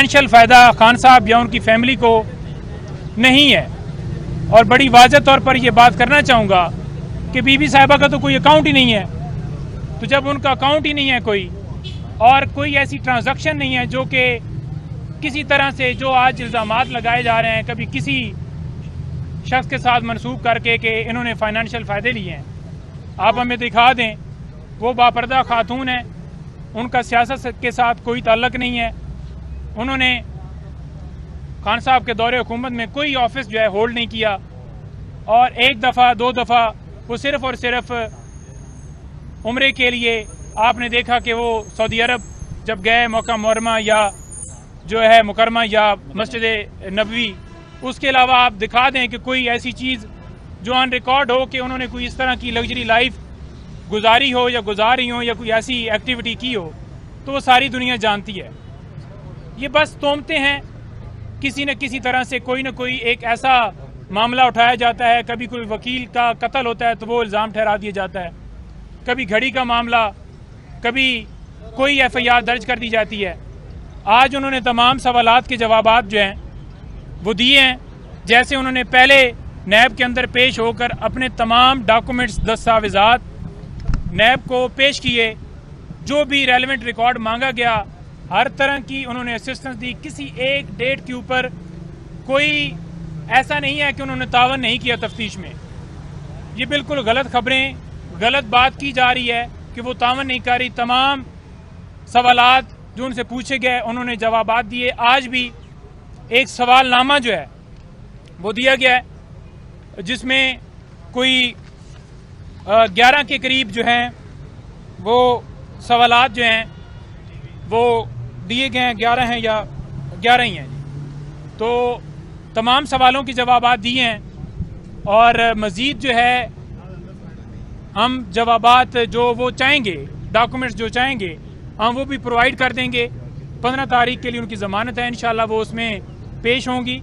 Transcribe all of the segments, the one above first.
Financial फ़ायदा खान साहब या उनकी फैमिली को नहीं है। और बड़ी वाज़ह तौर पर यह बात करना चाहूँगा कि बीबी साहिबा का तो कोई अकाउंट ही नहीं है। तो जब उनका अकाउंट ही नहीं है कोई, और कोई ऐसी ट्रांजैक्शन नहीं है जो कि किसी तरह से जो आज इल्ज़ामात लगाए जा रहे हैं कभी किसी शख्स के साथ मनसूब करके कि इन्होंने फाइनेंशियल फ़ायदे लिए हैं, आप हमें दिखा दें। वो बापर्दा खातून है, उनका सियासत के साथ कोई ताल्लुक़ नहीं है। उन्होंने खान साहब के दौरे हुकूमत में कोई ऑफिस जो है होल्ड नहीं किया, और एक दफ़ा दो दफ़ा वो सिर्फ़ और सिर्फ उम्रे के लिए आपने देखा कि वो सऊदी अरब जब गए मक्का मुकरमा या जो है मुकरमा या मस्जिद नबवी, उसके अलावा आप दिखा दें कि कोई ऐसी चीज़ जो ऑन रिकॉर्ड हो कि उन्होंने कोई इस तरह की लग्जरी लाइफ गुजारी हो या गुजार रही हो या कोई ऐसी एक्टिविटी की हो, तो वो सारी दुनिया जानती है। ये बस तोमते हैं, किसी न किसी तरह से कोई ना कोई एक ऐसा मामला उठाया जाता है। कभी कोई वकील का कत्ल होता है तो वो इल्ज़ाम ठहरा दिया जाता है, कभी घड़ी का मामला, कभी कोई FIR दर्ज कर दी जाती है। आज उन्होंने तमाम सवालात के जवाबात जो हैं वो दिए हैं, जैसे उन्होंने पहले नैब के अंदर पेश होकर अपने तमाम डॉक्यूमेंट्स दस्तावेज़ात नैब को पेश किए, जो भी रेलेवेंट रिकॉर्ड मांगा गया, हर तरह की उन्होंने असिस्टेंस दी। किसी एक डेट के ऊपर कोई ऐसा नहीं है कि उन्होंने तावन नहीं किया तफ्तीश में। ये बिल्कुल गलत खबरें, गलत बात की जा रही है कि वो तावन नहीं कर रही। तमाम सवालात जो उनसे पूछे गए उन्होंने जवाबात दिए। आज भी एक सवालनामा जो है वो दिया गया है, जिसमें कोई 11 के करीब जो हैं वो सवालात जो हैं वो दिए गए हैं। 11 हैं या 11 ही हैं जी। तो तमाम सवालों के जवाबात दिए हैं, और मज़ीद जो है हम जवाबात जो वो चाहेंगे, डॉक्यूमेंट्स जो चाहेंगे, हम वो भी प्रोवाइड कर देंगे। 15 तारीख के लिए उनकी ज़मानत है, इंशाल्लाह वो उसमें पेश होंगी।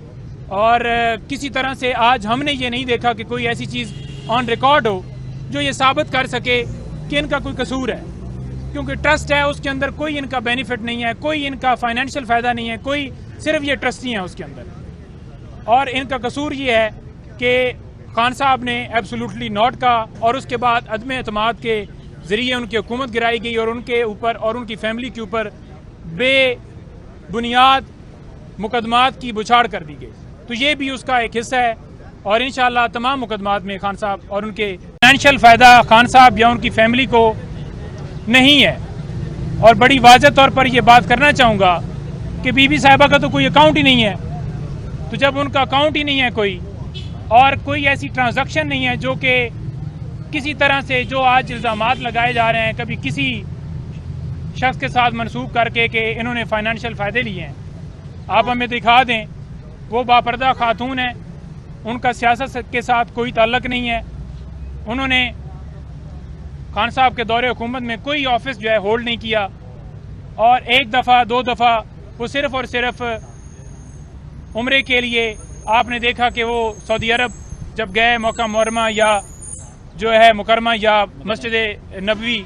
और किसी तरह से आज हमने ये नहीं देखा कि कोई ऐसी चीज़ ऑन रिकॉर्ड हो जो ये साबित कर सके कि इनका कोई कसूर है, क्योंकि ट्रस्ट है, उसके अंदर कोई इनका बेनिफिट नहीं है, कोई इनका फाइनेंशियल फ़ायदा नहीं है, कोई सिर्फ ये ट्रस्टी हैं उसके अंदर। और इनका कसूर ये है कि खान साहब ने एब्सोल्युटली नॉट का, और उसके बाद अदम एतमाद के ज़रिए उनकी हुकूमत गिराई गई और उनके ऊपर और उनकी फैमिली के ऊपर बेबुनियाद मुकदमात की बुछाड़ कर दी गई। तो ये भी उसका एक हिस्सा है, और इंशाअल्लाह तमाम मुकदमात में खान साहब और उनके फाइनेंशियल फ़ायदा खान साहब या उनकी फैमिली को नहीं है। और बड़ी वाज़ह तौर पर यह बात करना चाहूँगा कि बीबी साहिबा का तो कोई अकाउंट ही नहीं है। तो जब उनका अकाउंट ही नहीं है कोई, और कोई ऐसी ट्रांजैक्शन नहीं है जो कि किसी तरह से जो आज इल्ज़ामात लगाए जा रहे हैं कभी किसी शख्स के साथ मनसूब करके कि इन्होंने फाइनेंशियल फ़ायदे लिए हैं, आप हमें दिखा दें। वो बापर्दा खातून है, उनका सियासत के साथ कोई ताल्लुक़ नहीं है। उन्होंने खान साहब के दौरे हुकूमत में कोई ऑफिस जो है होल्ड नहीं किया, और एक दफ़ा दो दफ़ा वो सिर्फ़ और सिर्फ उम्रे के लिए आपने देखा कि वो सऊदी अरब जब गए मक्का मुकरमा या जो है मुकरमा या मस्जिद नबवी,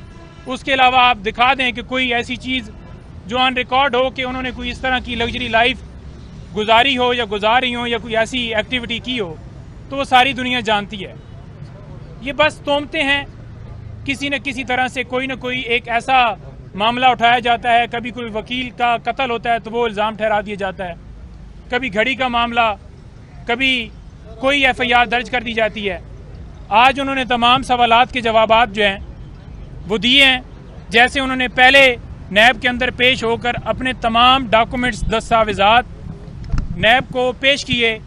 उसके अलावा आप दिखा दें कि कोई ऐसी चीज़ जो ऑन रिकॉर्ड हो कि उन्होंने कोई इस तरह की लग्जरी लाइफ गुजारी हो या गुजार रही हो या कोई ऐसी एक्टिविटी की हो, तो वो सारी दुनिया जानती है। ये बस तोमते हैं, किसी न किसी तरह से कोई ना कोई एक ऐसा मामला उठाया जाता है। कभी कोई वकील का कत्ल होता है तो वो इल्ज़ाम ठहरा दिया जाता है, कभी घड़ी का मामला, कभी कोई FIR दर्ज कर दी जाती है। आज उन्होंने तमाम सवालात के जवाबात जो हैं वो दिए हैं, जैसे उन्होंने पहले नैब के अंदर पेश होकर अपने तमाम डॉक्यूमेंट्स दस्तावेज़ात नैब को पेश किए,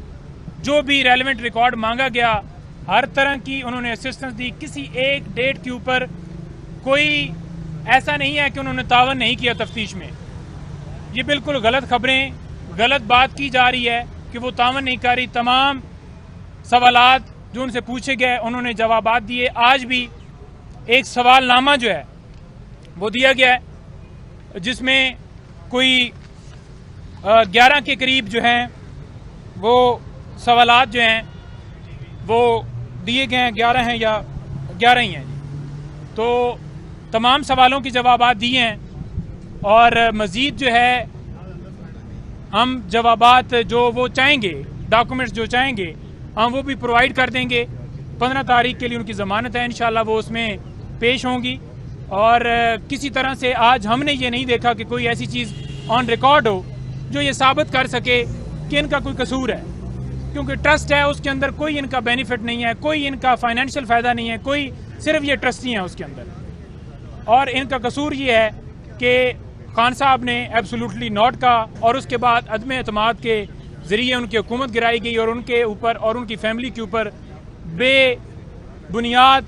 जो भी रेलेवेंट रिकॉर्ड मांगा गया, हर तरह की उन्होंने असिस्टेंस दी। किसी एक डेट के ऊपर कोई ऐसा नहीं है कि उन्होंने तावन नहीं किया तफ्तीश में। ये बिल्कुल गलत खबरें, गलत बात की जा रही है कि वो तावन नहीं कर रही। तमाम सवालात जो उनसे पूछे गए उन्होंने जवाबात दिए। आज भी एक सवालनामा जो है वो दिया गया है, जिसमें कोई 11 के करीब जो हैं वो सवालात जो हैं वो दिए गए हैं। 11 हैं या 11 ही हैं जी। तो तमाम सवालों के जवाबात दिए हैं, और मज़ीद जो है हम जवाबात जो वो चाहेंगे, डॉक्यूमेंट्स जो चाहेंगे, हम वो भी प्रोवाइड कर देंगे। 15 तारीख के लिए उनकी ज़मानत है, इंशाल्लाह वो उसमें पेश होंगी। और किसी तरह से आज हमने ये नहीं देखा कि कोई ऐसी चीज़ ऑन रिकॉर्ड हो जो ये साबित कर सके कि इनका कोई कसूर है, क्योंकि ट्रस्ट है, उसके अंदर कोई इनका बेनिफिट नहीं है, कोई इनका फाइनेंशियल फ़ायदा नहीं है, कोई सिर्फ ये ट्रस्टी हैं उसके अंदर। और इनका कसूर ये है कि खान साहब ने एब्सोल्युटली नॉट कहा, और उसके बाद अदम एतमाद के ज़रिए उनकी हुकूमत गिराई गई और उनके ऊपर और उनकी फैमिली के ऊपर बेबुनियाद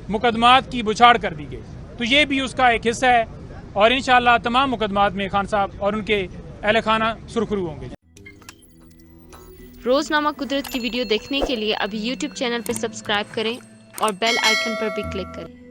मुकदमात की बुछाड़ कर दी गई। तो ये भी उसका एक हिस्सा है, और इंशाअल्लाह तमाम मुकदमात में खान साहब और उनके अहल खाना सुरखरू होंगे। रोजनामा कुदरत की वीडियो देखने के लिए अभी YouTube चैनल पर सब्सक्राइब करें और बेल आइकन पर भी क्लिक करें।